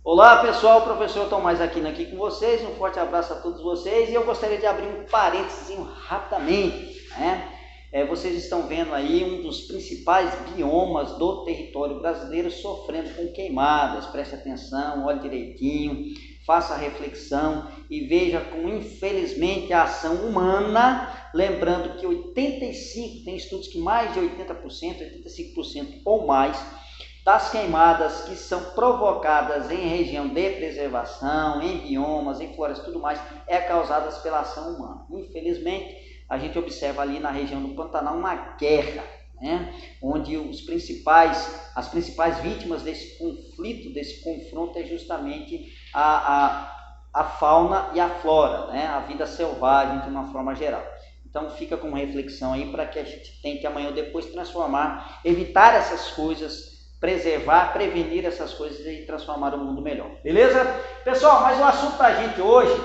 Olá pessoal, o professor Tomás Aquino aqui com vocês, um forte abraço a todos vocês e eu gostaria de abrir um parênteses rapidamente, né? Vocês estão vendo aí um dos principais biomas do território brasileiro sofrendo com queimadas. Preste atenção, olhe direitinho, faça a reflexão e veja como infelizmente a ação humana, lembrando que 85%, tem estudos que mais de 80%, 85% ou mais, das queimadas que são provocadas em região de preservação, em biomas, em florestas, tudo mais, é causadas pela ação humana. Infelizmente, a gente observa ali na região do Pantanal uma guerra, né? Onde as principais vítimas desse conflito, desse confronto, é justamente a fauna e a flora, né? A vida selvagem de uma forma geral. Então fica com uma reflexão aí para que a gente tente amanhã ou depois transformar, evitar essas coisas, preservar, prevenir essas coisas e transformar o mundo melhor. Beleza? Pessoal, mas o assunto da gente hoje,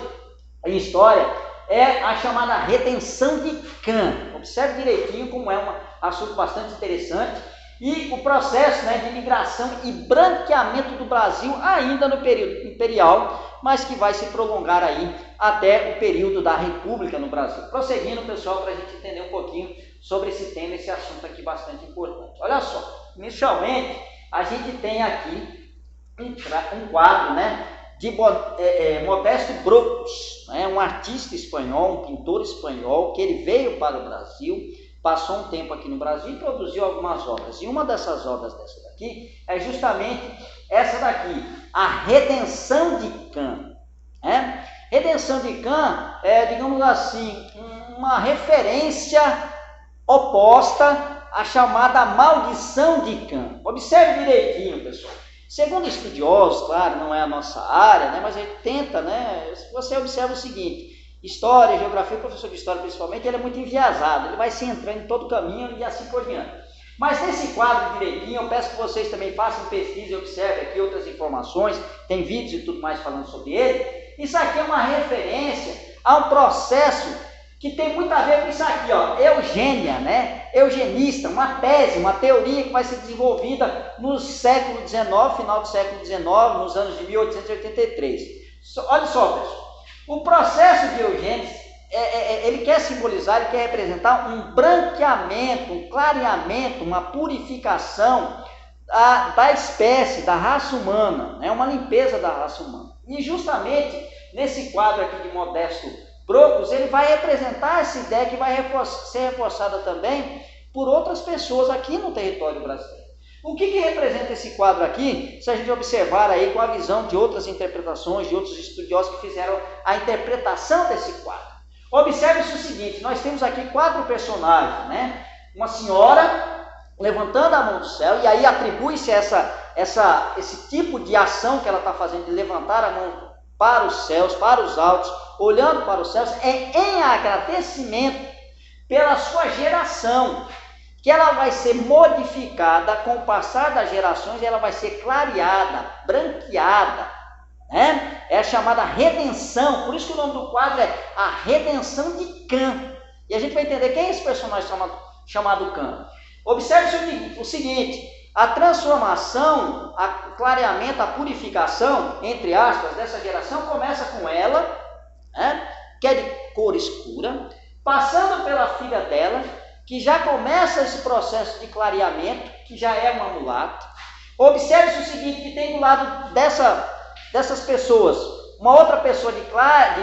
em história, é a chamada retenção de Cã. Observe direitinho como é um assunto bastante interessante. E o processo, né, de migração e branqueamento do Brasil ainda no período imperial, mas que vai se prolongar aí até o período da República no Brasil. Prosseguindo, pessoal, para a gente entender um pouquinho sobre esse tema, esse assunto aqui bastante importante. Olha só, inicialmente a gente tem aqui um quadro, né, de Modesto Brooks, né, um artista espanhol, um pintor espanhol, que ele veio para o Brasil, passou um tempo aqui no Brasil e produziu algumas obras. E uma dessas obras dessa daqui é justamente essa daqui, a Redenção de Cã. Né? Redenção de Cã é, digamos assim, uma referência oposta à chamada Maldição de Cã. Observe direitinho, pessoal. Segundo estudiosos, claro, não é a nossa área, né, mas a gente tenta, né, você observa o seguinte: história, geografia, o professor de história principalmente, ele é muito enviesado, ele vai se entrando em todo o caminho e assim por diante. Mas nesse quadro direitinho, eu peço que vocês também façam pesquisa e observem aqui outras informações, tem vídeos e tudo mais falando sobre ele. Isso aqui é uma referência a um processo que tem muito a ver com isso aqui, ó, eugênia, né? Eugenista, uma tese, uma teoria que vai ser desenvolvida no século XIX, final do século XIX, nos anos de 1883. Olha só, pessoal. O processo de eugênese, ele quer simbolizar, ele quer representar um branqueamento, um clareamento, uma purificação da espécie, da raça humana, né? Uma limpeza da raça humana. E justamente nesse quadro aqui de Modesto Brooks, ele vai representar essa ideia que vai ser reforçada também por outras pessoas aqui no território brasileiro. O que representa esse quadro aqui, se a gente observar aí com a visão de outras interpretações, de outros estudiosos que fizeram a interpretação desse quadro? Observe-se o seguinte, nós temos aqui 4 personagens, né? Uma senhora levantando a mão do céu, e aí atribui-se esse tipo de ação que ela está fazendo, de levantar a mão para os céus, para os altos, olhando para os céus, em agradecimento pela sua geração, que ela vai ser modificada com o passar das gerações, ela vai ser clareada, branqueada, né? É a chamada redenção, por isso que o nome do quadro é a Redenção de Cã. E a gente vai entender quem é esse personagem chamado Cã. Observe o seguinte: a transformação, o clareamento, a purificação, entre aspas, dessa geração começa com ela, né, que é de cor escura, passando pela filha dela, que já começa esse processo de clareamento, que já é uma mulata. Observe o seguinte, que tem do lado dessas pessoas, uma outra pessoa de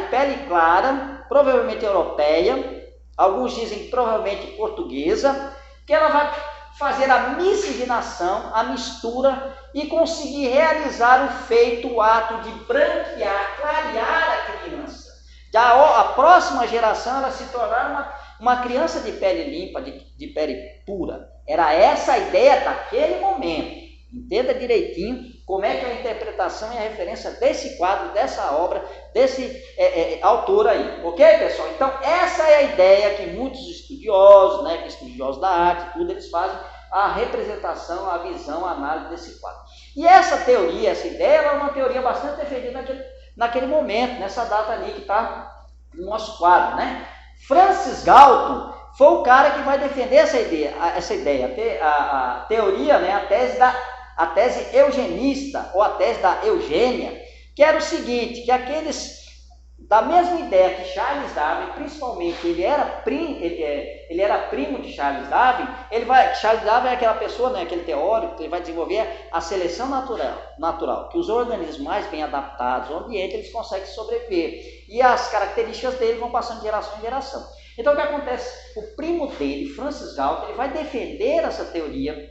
pele clara, provavelmente europeia, alguns dizem provavelmente portuguesa, que ela vai fazer a miscigenação, a mistura e conseguir realizar o ato de branquear, clarear a criança. Já a próxima geração ela se tornar uma criança de pele limpa, de pele pura. Era essa a ideia daquele momento. Entenda direitinho como é que é a interpretação e a referência desse quadro, dessa obra, desse autor aí. Ok, pessoal? Então, essa é a ideia que muitos estudiosos, né, estudiosos da arte, tudo, eles fazem a representação, a visão, a análise desse quadro. E essa teoria, essa ideia, ela é uma teoria bastante defendida naquele momento, nessa data ali que está no nosso quadro, né? Francis Galton foi o cara que vai defender essa ideia, a teoria, né, a tese da a tese eugenista, ou a tese da Eugênia, que era o seguinte, que aqueles, da mesma ideia que Charles Darwin, principalmente, ele era primo de Charles Darwin, Charles Darwin é aquela pessoa, né, aquele teórico, que ele vai desenvolver a seleção natural, que os organismos mais bem adaptados ao ambiente, eles conseguem sobreviver, e as características dele vão passando de geração em geração. Então, o que acontece? O primo dele, Francis Galton, ele vai defender essa teoria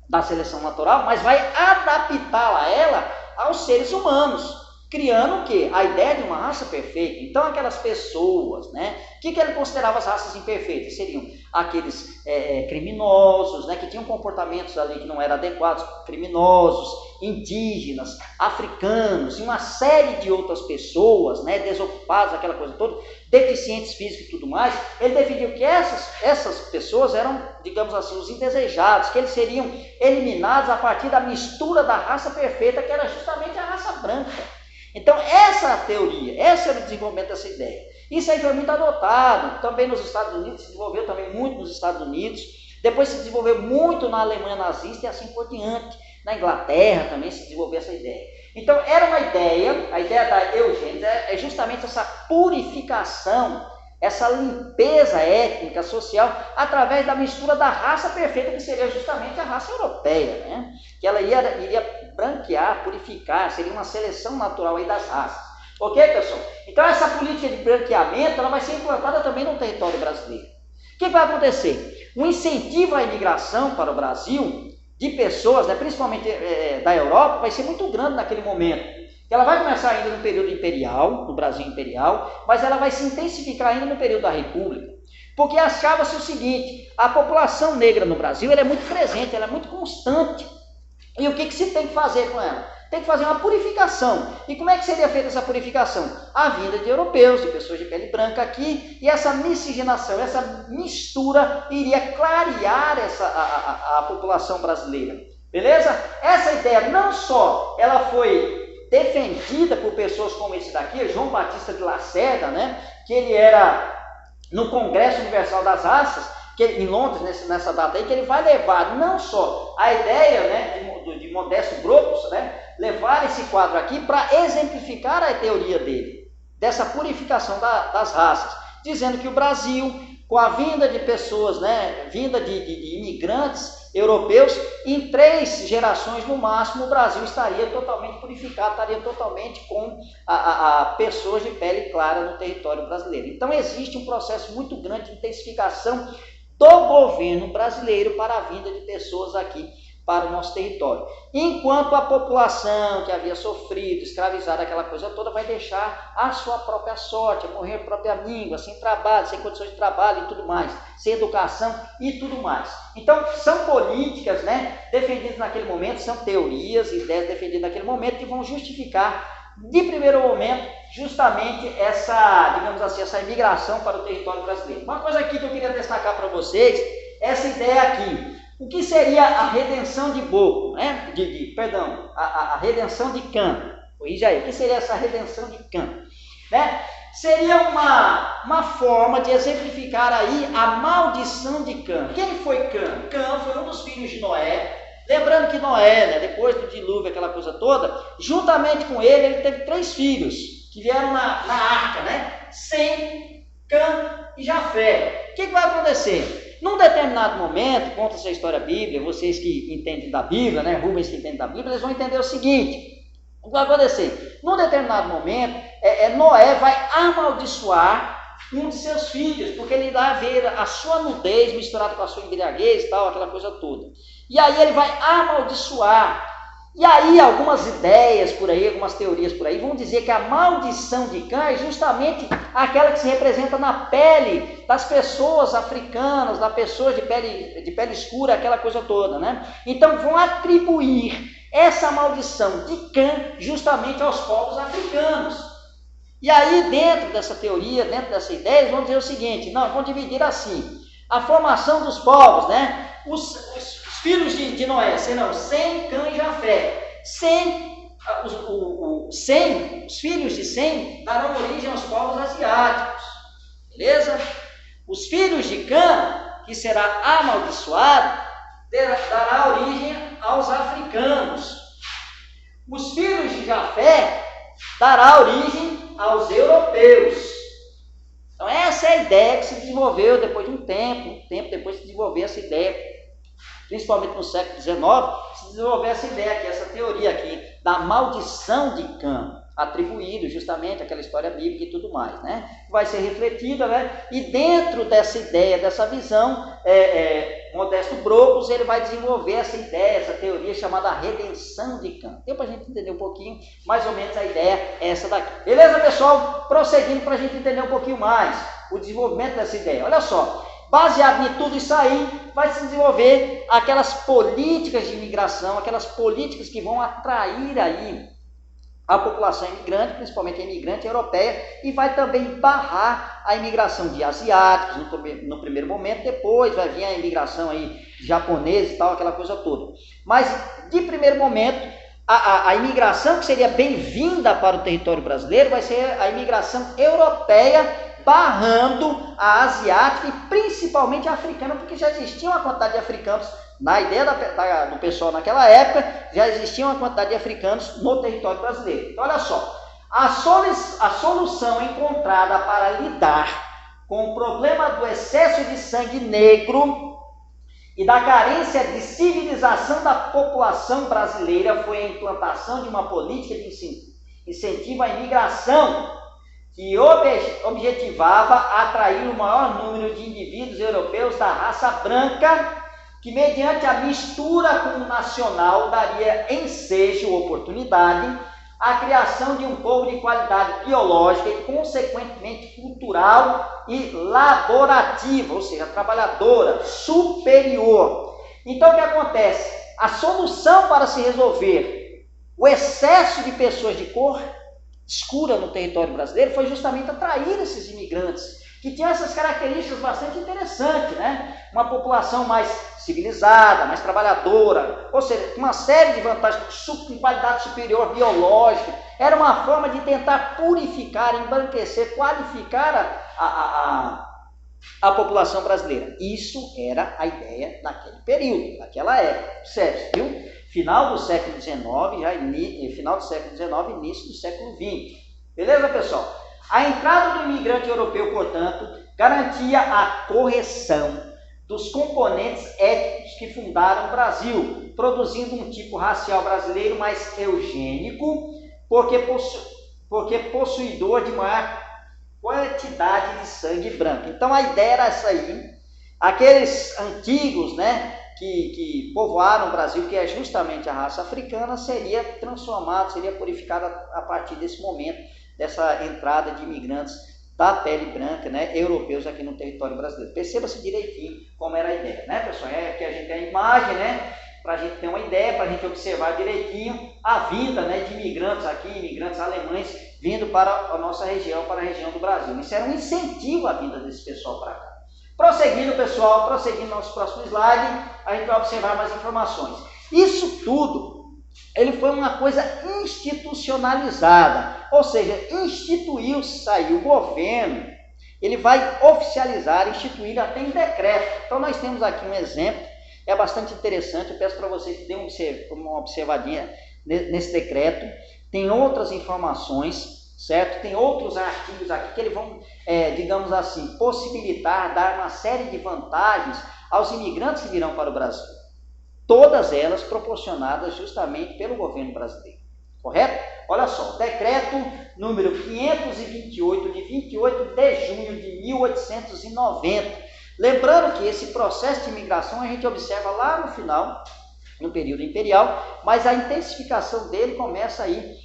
da seleção natural, mas vai adaptá-la a ela aos seres humanos, criando o quê? A ideia de uma raça perfeita. Então, aquelas pessoas, né? O que ele considerava as raças imperfeitas? Seriam aqueles criminosos, né? Que tinham comportamentos ali que não eram adequados, criminosos, indígenas, africanos, e uma série de outras pessoas, né? Desocupadas, aquela coisa toda, deficientes físicos e tudo mais. Ele defendia que essas pessoas eram, digamos assim, os indesejados, que eles seriam eliminados a partir da mistura da raça perfeita, que era justamente a raça branca. Então, essa teoria, esse era o desenvolvimento dessa ideia. Isso aí foi muito adotado, também nos Estados Unidos, se desenvolveu também muito nos Estados Unidos, depois se desenvolveu muito na Alemanha nazista e assim por diante. Na Inglaterra também se desenvolveu essa ideia. Então, era uma ideia, a ideia da eugênia é justamente essa purificação, essa limpeza étnica, social, através da mistura da raça perfeita, que seria justamente a raça europeia, né? Que ela iria branquear, purificar, seria uma seleção natural aí das raças. Ok, pessoal? Então, essa política de branqueamento, ela vai ser implantada também no território brasileiro. O que vai acontecer? Um incentivo à imigração para o Brasil de pessoas, né, principalmente da Europa, vai ser muito grande naquele momento. Ela vai começar ainda no período imperial, no Brasil imperial, mas ela vai se intensificar ainda no período da República. Porque achava-se o seguinte, a população negra no Brasil ela é muito presente, ela é muito constante. E o que se tem que fazer com ela? Tem que fazer uma purificação. E como é que seria feita essa purificação? A vinda de europeus, de pessoas de pele branca aqui, e essa miscigenação, essa mistura iria clarear a população brasileira. Beleza? Essa ideia não só ela foi defendida por pessoas como esse daqui, João Batista de Lacerda, né? Que ele era no Congresso Universal das Raças, que em Londres, nessa data aí, que ele vai levar não só a ideia, né, de Modesto Brocos, né, levar esse quadro aqui para exemplificar a teoria dele, dessa purificação das raças, dizendo que o Brasil, com a vinda de pessoas, né, vinda de imigrantes europeus, em 3 gerações no máximo, o Brasil estaria totalmente purificado, estaria totalmente com pessoas de pele clara no território brasileiro. Então existe um processo muito grande de intensificação do governo brasileiro para a vinda de pessoas aqui para o nosso território. Enquanto a população que havia sofrido, escravizado, aquela coisa toda, vai deixar a sua própria sorte, a morrer própria míngua, sem trabalho, sem condições de trabalho e tudo mais, sem educação e tudo mais. Então, são políticas, né, defendidas naquele momento, são teorias, ideias defendidas naquele momento que vão justificar, de primeiro momento, justamente essa, digamos assim, essa imigração para o território brasileiro. Uma coisa aqui que eu queria destacar para vocês, essa ideia aqui. O que seria a redenção de Boco, né? A redenção de Cã? Corrija aí, o que seria essa redenção de Cã? Né? Seria uma forma de exemplificar aí a maldição de Cã. Quem foi Cã? Cã foi um dos filhos de Noé. Lembrando que Noé, né, depois do dilúvio, aquela coisa toda, juntamente com ele teve 3 filhos, que vieram na arca, né? Sem, Cã e Jafé. O que vai acontecer? Num determinado momento, conta essa história bíblica, vocês que entendem da Bíblia, né, Rubens que entende da Bíblia, eles vão entender o seguinte, o que vai acontecer? Num determinado momento, Noé vai amaldiçoar um de seus filhos, porque ele dá a ver a sua nudez misturada com a sua embriaguez e tal, aquela coisa toda. E aí ele vai amaldiçoar. E aí algumas ideias por aí, algumas teorias por aí, vão dizer que a maldição de Cã é justamente aquela que se representa na pele das pessoas africanas, das pessoas de pele escura, aquela coisa toda, né? Então vão atribuir essa maldição de Cã justamente aos povos africanos. E aí dentro dessa teoria, dentro dessa ideia, eles vão dizer o seguinte, não, vão dividir assim, a formação dos povos, né? Os filhos de Noé serão Sem, Cã e Jafé. Os filhos de Sem darão origem aos povos asiáticos. Beleza? Os filhos de Cã, que será amaldiçoado, dará origem aos africanos. Os filhos de Jafé dará origem aos europeus. Então essa é a ideia que se desenvolveu depois de um tempo depois de desenvolver essa ideia, principalmente no século XIX, se desenvolveu essa ideia aqui, essa teoria aqui, da maldição de Cã, atribuído justamente àquela história bíblica e tudo mais, né? Vai ser refletida, né? E dentro dessa ideia, dessa visão, Modesto Brocos, ele vai desenvolver essa ideia, essa teoria chamada redenção de Cã. Deu para a gente entender um pouquinho, mais ou menos a ideia é essa daqui. Beleza, pessoal? Prosseguindo para a gente entender um pouquinho mais o desenvolvimento dessa ideia. Olha só, baseado em tudo isso aí, vai se desenvolver aquelas políticas de imigração, aquelas políticas que vão atrair aí a população imigrante, principalmente a imigrante europeia, e vai também barrar a imigração de asiáticos no primeiro momento, depois vai vir a imigração aí de japoneses e tal, aquela coisa toda. Mas, de primeiro momento, a imigração que seria bem-vinda para o território brasileiro vai ser a imigração europeia, barrando a asiática e principalmente a africana, porque já existia uma quantidade de africanos. Na ideia do pessoal naquela época, já existia uma quantidade de africanos no território brasileiro. Então, olha só, a solução encontrada para lidar com o problema do excesso de sangue negro e da carência de civilização da população brasileira foi a implantação de uma política de incentivo à imigração que objetivava atrair o maior número de indivíduos europeus da raça branca, que mediante a mistura com o nacional daria ensejo, oportunidade, à criação de um povo de qualidade biológica e consequentemente cultural e laborativa, ou seja, trabalhadora, superior. Então o que acontece? A solução para se resolver o excesso de pessoas de cor escura no território brasileiro foi justamente atrair esses imigrantes, que tinham essas características bastante interessantes, né? Uma população mais civilizada, mais trabalhadora, ou seja, uma série de vantagens, com qualidade superior biológica. Era uma forma de tentar purificar, embranquecer, qualificar a população brasileira. Isso era a ideia naquele período, naquela época, certo? Viu? Final do século XIX, final do século XIX, início do século XX. Beleza, pessoal? A entrada do imigrante europeu, portanto, garantia a correção dos componentes étnicos que fundaram o Brasil, produzindo um tipo racial brasileiro mais eugênico, porque possuidor de maior quantidade de sangue branco. Então a ideia era essa aí. Aqueles antigos, né, que povoaram o Brasil, que é justamente a raça africana, seria transformado, seria purificado a partir desse momento, dessa entrada de imigrantes da pele branca, né, europeus aqui no território brasileiro. Perceba-se direitinho como era a ideia, né, pessoal? É que a gente tem a imagem, né, para a gente ter uma ideia, para a gente observar direitinho a vinda, né, de imigrantes aqui, imigrantes alemães, vindo para a nossa região, para a região do Brasil. Isso era um incentivo à vinda desse pessoal para cá. Prosseguindo, pessoal, prosseguindo nosso próximo slide, a gente vai observar mais informações. Isso tudo, ele foi uma coisa institucionalizada, ou seja, saiu o governo, ele vai oficializar, instituir até em decreto. Então nós temos aqui um exemplo, é bastante interessante, eu peço para vocês que deem uma observadinha nesse decreto. Tem outras informações, certo? Tem outros artigos aqui que eles vão, digamos assim, possibilitar, dar uma série de vantagens aos imigrantes que virão para o Brasil. Todas elas proporcionadas justamente pelo governo brasileiro. Correto? Olha só, decreto número 528, de 28 de junho de 1890. Lembrando que esse processo de imigração a gente observa lá no final, no período imperial, mas a intensificação dele começa aí,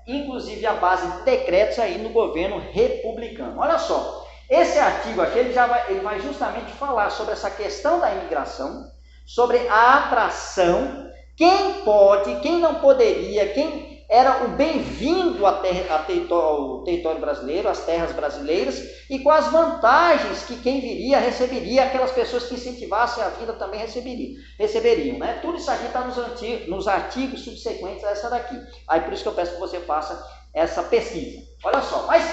inclusive a base de decretos aí no governo republicano. Olha só, esse artigo aqui ele vai justamente falar sobre essa questão da imigração, sobre a atração, quem pode, quem não poderia, quem era o bem-vindo ao território brasileiro, às terras brasileiras, e com as vantagens que quem viria receberia, aquelas pessoas que incentivassem a vida também receberiam, né? Tudo isso aqui está nos artigos subsequentes a essa daqui. Aí por isso que eu peço que você faça essa pesquisa. Olha só, mas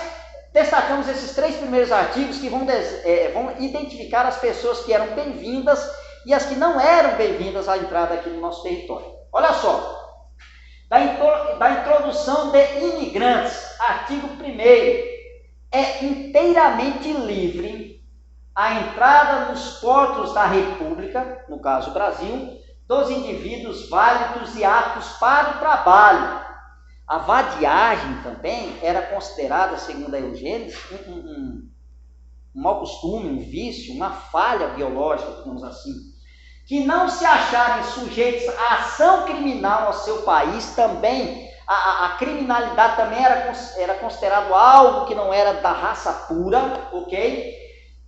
destacamos esses 3 primeiros artigos que vão identificar as pessoas que eram bem-vindas e as que não eram bem-vindas à entrada aqui no nosso território. Olha só, da introdução de imigrantes, artigo 1º, é inteiramente livre a entrada nos portos da República, no caso Brasil, dos indivíduos válidos e aptos para o trabalho. A vadiagem também era considerada, segundo a Eugênesis, um mau costume, um vício, uma falha biológica, digamos assim. Que não se acharem sujeitos à ação criminal ao seu país, também, a criminalidade também era considerado algo que não era da raça pura, ok?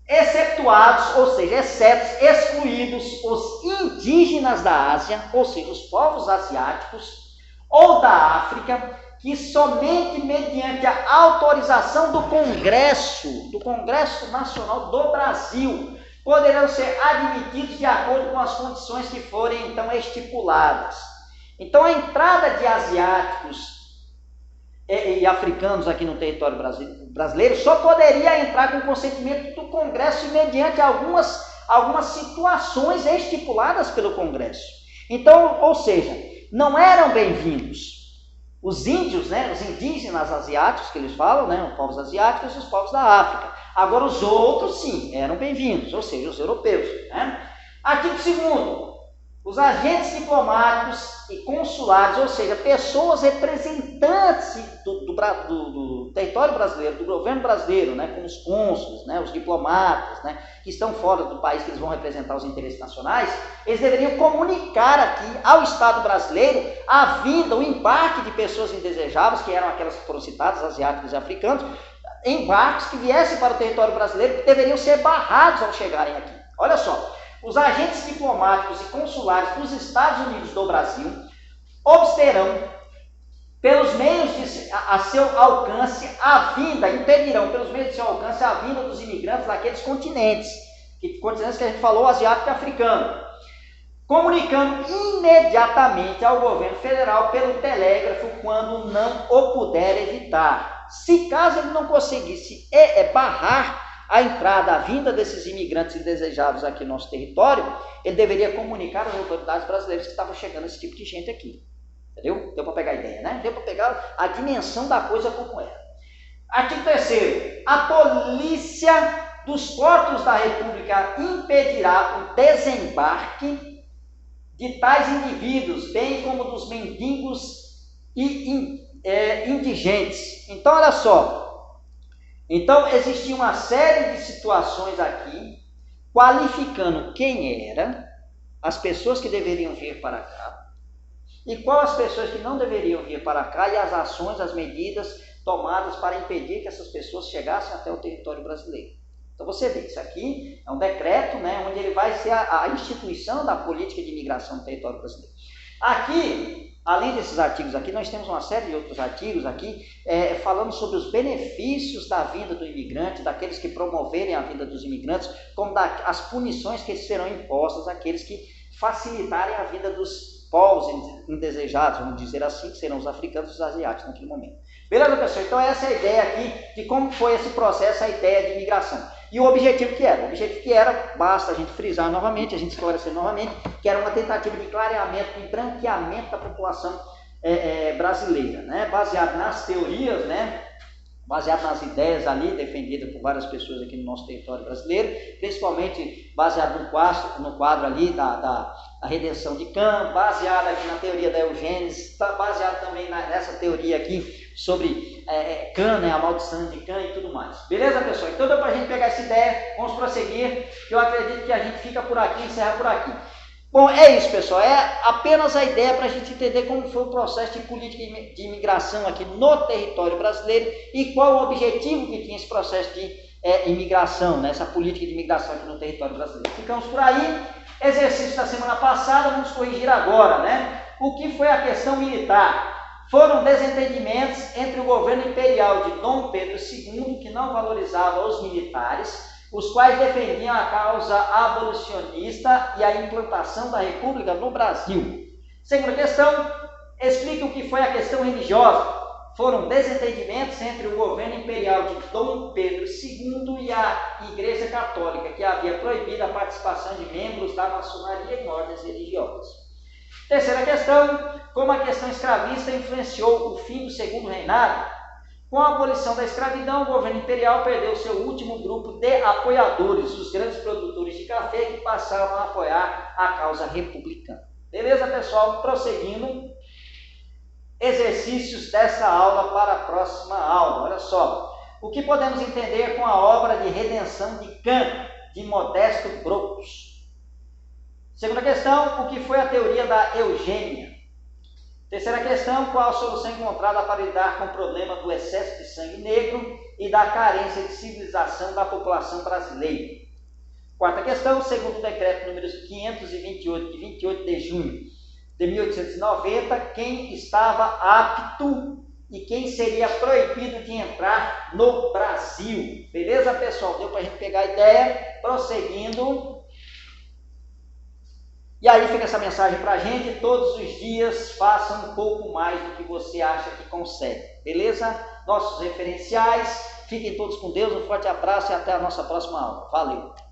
Excetuados, ou seja, excetos, excluídos os indígenas da Ásia, ou seja, os povos asiáticos, ou da África, que somente mediante a autorização do Congresso Nacional do Brasil, poderão ser admitidos de acordo com as condições que forem então estipuladas. Então a entrada de asiáticos e africanos aqui no território brasileiro só poderia entrar com consentimento do Congresso e mediante algumas situações estipuladas pelo Congresso. Então, ou seja, não eram bem-vindos os índios, né, os indígenas asiáticos que eles falam, né, os povos asiáticos e os povos da África. Agora os outros sim, eram bem-vindos, ou seja, os europeus, né? Artigo 2º, os agentes diplomáticos e consulares, ou seja, pessoas representantes do território brasileiro, do governo brasileiro, né, como os cônsules, né, os diplomatas, né, que estão fora do país, que eles vão representar os interesses nacionais, eles deveriam comunicar aqui ao Estado brasileiro a vinda, o embarque de pessoas indesejáveis, que eram aquelas que foram citadas, asiáticos e africanos, embarques que viessem para o território brasileiro, que deveriam ser barrados ao chegarem aqui. Olha só, os agentes diplomáticos e consulares dos Estados Unidos do Brasil obsterão, pelos meios a seu alcance, a vinda, impedirão pelos meios de seu alcance a vinda dos imigrantes daqueles continentes que a gente falou, asiático e africano, comunicando imediatamente ao governo federal pelo telégrafo quando não o puder evitar. Se caso ele não conseguisse barrar a entrada, a vinda desses imigrantes indesejáveis aqui no nosso território, ele deveria comunicar às autoridades brasileiras que estavam chegando esse tipo de gente aqui. Entendeu? Deu para pegar a ideia, né? Deu para pegar a dimensão da coisa como era. Artigo 3º. A polícia dos portos da República impedirá o desembarque de tais indivíduos, bem como dos mendigos e indigentes. Então, olha só. Então, existia uma série de situações aqui, qualificando quem era, as pessoas que deveriam vir para cá, e quais as pessoas que não deveriam vir para cá, e as ações, as medidas tomadas para impedir que essas pessoas chegassem até o território brasileiro. Então, você vê, isso aqui é um decreto, né, onde ele vai ser a instituição da política de imigração no território brasileiro. Aqui, além desses artigos aqui, nós temos uma série de outros artigos aqui, falando sobre os benefícios da vinda do imigrante, daqueles que promoverem a vinda dos imigrantes, como as punições que serão impostas àqueles que facilitarem a vida dos povos indesejados, vamos dizer assim, que serão os africanos e os asiáticos naquele momento. Beleza, pessoal? Então essa é a ideia aqui de como foi esse processo, a ideia de imigração. E o objetivo que era? O objetivo que era, basta a gente frisar novamente, a gente esclarecer novamente, que era uma tentativa de clareamento, de branqueamento da população brasileira, né? Baseado nas teorias, né? Baseado nas ideias ali defendidas por várias pessoas aqui no nosso território brasileiro, principalmente baseado no quadro ali da redenção de Cã, baseado aqui na teoria da Eugênesis, baseado também nessa teoria aqui sobre Cã, né, a maldição de Cã e tudo mais. Beleza, pessoal? Então deu para a gente pegar essa ideia, vamos prosseguir, eu acredito que a gente fica por aqui, encerra por aqui. Bom, é isso, pessoal, é apenas a ideia para a gente entender como foi o processo de política de imigração aqui no território brasileiro e qual o objetivo que tinha esse processo de imigração, né, essa política de imigração aqui no território brasileiro. Ficamos por aí, exercício da semana passada, vamos corrigir agora, né? O que foi a questão militar? Foram desentendimentos entre o governo imperial de Dom Pedro II, que não valorizava os militares, os quais defendiam a causa abolicionista e a implantação da República no Brasil. Segunda questão, explique o que foi a questão religiosa. foram desentendimentos entre o governo imperial de Dom Pedro II e a Igreja Católica, que havia proibido a participação de membros da maçonaria em ordens religiosas. Terceira questão, como a questão escravista influenciou o fim do segundo reinado? Com a abolição da escravidão, o governo imperial perdeu seu último grupo de apoiadores, os grandes produtores de café que passaram a apoiar a causa republicana. Beleza, pessoal? Prosseguindo, exercícios dessa aula para a próxima aula. Olha só, o que podemos entender com a obra de redenção de Kant, de Modesto Brooks? Segunda questão, o que foi a teoria da eugênia? Terceira questão, qual a solução encontrada para lidar com o problema do excesso de sangue negro e da carência de civilização da população brasileira? Quarta questão, segundo o decreto número 528, de 28 de junho de 1890, quem estava apto e quem seria proibido de entrar no Brasil? Beleza, pessoal? Deu para a gente pegar a ideia? Prosseguindo. E aí fica essa mensagem para a gente: todos os dias faça um pouco mais do que você acha que consegue. Beleza? Nossos referenciais. Fiquem todos com Deus, um forte abraço e até a nossa próxima aula. Valeu!